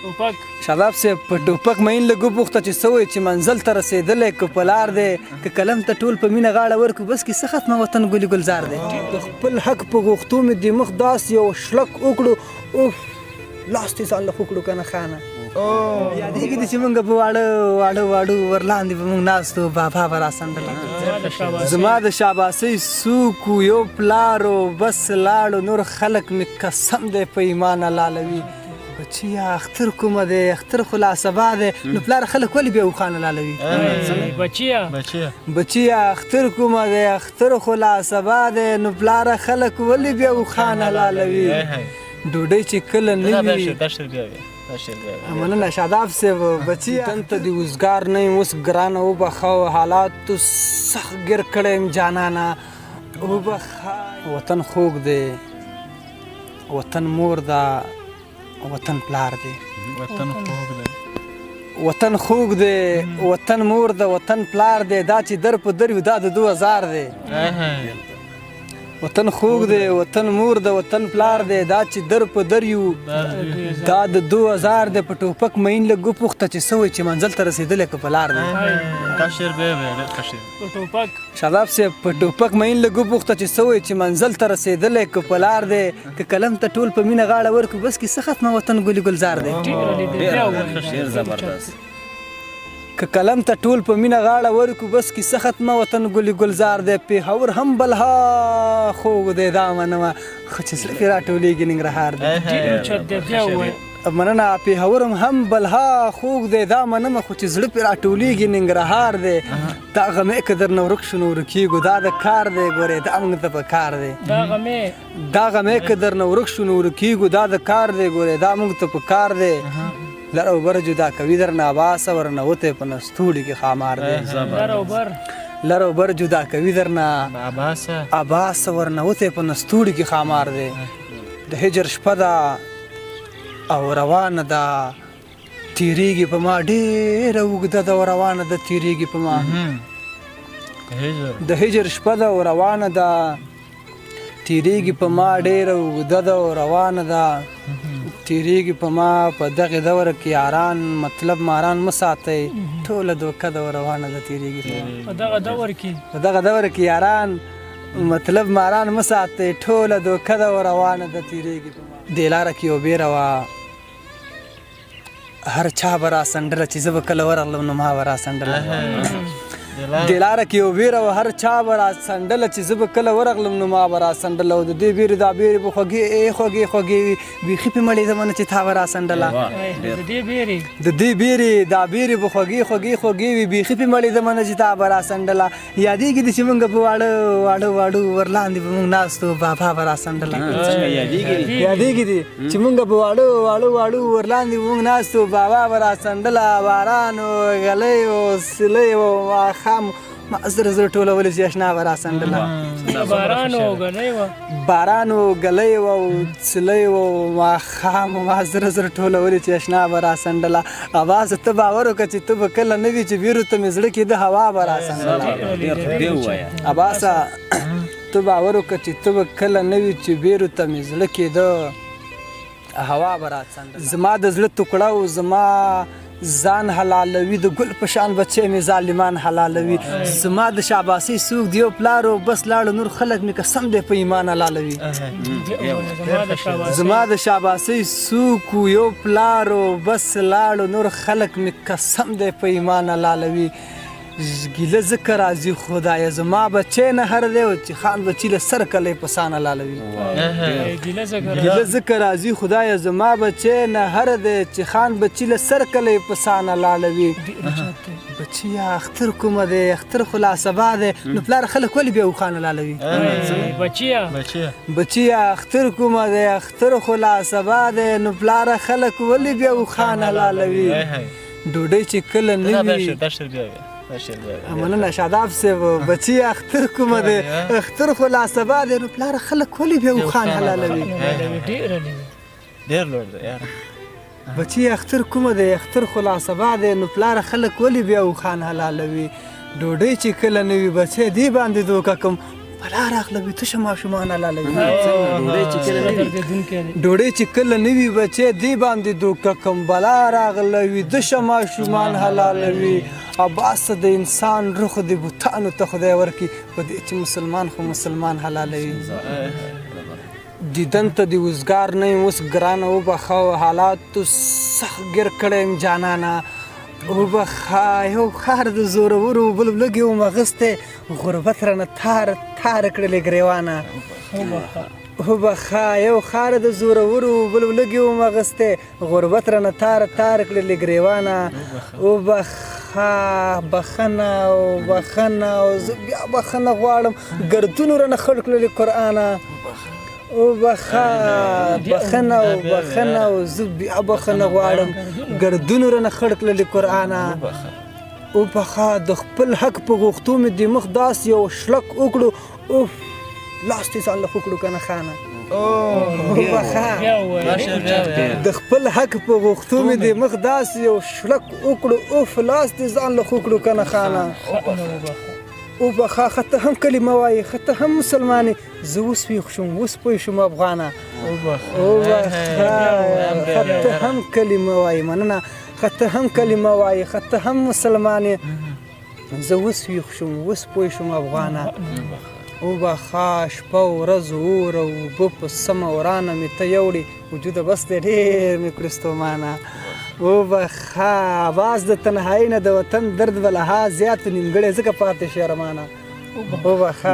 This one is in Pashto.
ټوپک شاداب صاحب په ټوپک مین لږ وپوښته چې څه وایي چې منزل ته رسېدلی که په لار دی که قلم ته ټول په مینه غاړه ورکړو بس کې څه ختمه وطن ګلي ګلزار دی د خپل حق په غوښتو مې د مخ داسې یو شلک وکړو اوف لاس دې ځان له وکړو که نه خانه یادېږي دي چې مونږ په واړه ورلاندې به مونږ ناست وو بابا به راسنډله زما د شاباسۍ څوک یو پلارو بس لاړو نور خلک مې قسم دی په ایمان لالوي بچیا اختر کومه دی اختر خو لا سبا دی نو پلار خلک ولې بیا وخانه لالوي بچیا اختر کومه دی اختر خو لا سبا دی نو پلار خلک ولې بیا وخانه لالوي ډوډۍ چې کله نه وي مننه شاداب صاحب بچیا تن ته د وزګار نه یم اوس ګرانه وبخه حالاتو سخت ګیر کړی یم جانانه وبخه وطن خوږ دی وطن مور ده وطن پلار دی وطن خوږ دی وطن مور ده وطن پلار دی دا چې در په در وي دا د 2000 دی وطن خوږ دی وطن مور ده وطن پلار دی دا چې در په در یو دا د 2000 دی په ټوپک مین لږ وپوښته چې څه وایي چې منزل ته رسېدلی که په لار دی شاداب صاحب په ټوپک مین لږ وپوښته چې څه وایي چې منزل ته رسېدلی که په لار دی که قلم ته ټول په مینه غاړه ورکړو بس کې څه ختمه وطن ګلي ګلزار دی که قلم ته ټول په مینه غاړه ورکړو بس کې څه ختمه وطن ګلي ګلزار دی پېښور هم بلها خوږ دی دا منمه خو چې زړه پرې راټولېږي ننګرهار دی مننه پېښور هم بلها خوږ دی دا منمه خو چې زړه پرې راټولېږي ننګرهار دی دا غمې که درنه ورک شو نو ورکېږو دا د کار دی ګورې دا موږ ته په کار دی دا غمې که درنه ورک شو نو ورکېږو دا د کار دی ګورې دا موږ ته په کار دی لر او بر جدا کوي درنه آباسه ورنوتی په نستوړي کې خامار دی لر او بر جدا کوي درنه آباسه ورنوتی په نستوړي کې خامار دی د هجر شپه ده او روانه ده تیریږي په ما ډېره اوږده ده او روانه ده تیریږي په ما د هجر شپه ده او روانه ده تیریږي په ما ډېره اوږده ده او روانه ده تیریږي په ما په دغې دوره کې یاران مطلب ماران مه ساتئ ټوله دوکه ده او روانه ده تیریږي په دغه دوره کې یاران مطلب ماران مه ساتئ ټوله دوکه ده او روانه ده تیریږي په ما دې لاره کې یو بیره وه هر چا به راسنډله چې زه به کله ورغلم نو ما به راسنډله دې لاره کې یو بیره وه هر چا به راسنډله چې زه به کله ورغلم نو ما به راسنډله او د دې بیرې دا بیرې به خوږې خوږې وي بیخي پې مړېدمه نه چې تا به راسنډله د دې بیرې دا بیرې به خوږې وي بیخي پې مړېدمه نه چې تا به راسنډله یادېږي دي چې مونږ په واړه ورلاندې به مونږ ناست وو بابا به راسنډله یادېږي دي چې مونږ په واړه ورلاندې به مونږ ناست وو بابا به راسنډله باران و غلی و سلی و خام ما زر ټولولې چې اشنا به راسنډله باران و ګلی و څلی و ماښام ما زر ټولولې چې اشنا به راسنډله اباسه ته باور وکړه چې ته به کله نه وي چې بیرو ته مې زړه کېده هوا به راسنډله اباسه ته باور وکړه چې ته به کله نه وي چې بیرو ته مې زړه کېده هوا به راسنډله زما د زړه ټوکړه و زما ځان حلالوي د ګل په شان بچی مې ظالمان حلالوي زما د شاباسۍ څوک دی یو پلار و بس لاړو نور خلک مې قسم دی په ایمان حلالوي زما د شاباسۍ څوک یو پلار و بس لاړو نور خلک مې قسم دی په ایمان حلالوي ګیله ځکه راځي خدایه زما بچی نه هر دی چې خان بچي له سر کلی په سان حلالوي ګیله ځکه راځي خدایه زما بچی نه هر دی چې خان بچي له سر کلی په سان حلالوي بچیا اختر کومه دی اختر خو لا سبا دی نو پلار خلک ولې بیا وخان حلالوي بچیا اختر کومه دی اختر خو لا سبا دی نو پلار خلک ولې بیا وخان حلالوي ډوډۍ چې کله نه وي مننه شاداب صاحب بچی اختر کومه دی اختر خو لا سبا دی نو پلار خلک ولې بیا وخان حلالوي بچی اختر کومه دی اختر خو لا سبا دی نو پلار خلک ولې بیا وخان حلالوي ډوډۍ چې کله نه وي بچی دې باندې دوکه کوم بلا راغله وي تشه ماشومان حلالوي دردېدونکی دی ډوډۍ چې کله نه وي بچی دی باندې دوکه کم بلا راغله وي دشه ماشومان حلالوي عباس د انسان روح د بوتانو ته خدای ورکي په دې چې مسلمان خو مسلمان حلالوي دیدن ته د وزګار نه یم اوس ګرانه وبخه حالاتو سخت ګیر کړی یم جانانه وبخه یو ښار د زورورو بل لږ یم اغوستی غربت رانه تار کړلې ګریوانه وبخه یو ښار د زورورو بل لږ یم اغوستی غربت رانه تار کړلې ګریوانه وبخه بخنه زه بیا بخنه غواړم ګردونو رانه خړ کړلې قرآنه وبخه بخنه زه بیا بخنه غواړم ګردونو رانه خړ کړلې قرآنه وبخه د خپل حق په غوښتو مې د مخ داسې یو شلک وکړو اوف لاس دې ځان له وکړو که نه خانه وبخه د خپل حق په غوښتو مې د مخ داسې یو شلک وکړو اوف لاس دې ځان له وکړو که نه خانه وبخه خته هم کلمه وایي خته هم مسلمانې زه اوس ویښ شوم اوس پوه شوم افغانه وبخه خته هم کلمه وایي مننه خته هم کلمه وایي خته هم مسلمانې زه اوس ویښ شوم اوس پوه شوم افغانه وبخه شپه ورځ اور او اوبه په سمه ورانه مې ته یوړې وجوده بس دی ډېر مې کړې ستومانه وبخه باز د تنهایي نه د وطن درد به له ها زیات نیمګړی ځکه پاتې شي ارمانه وبخه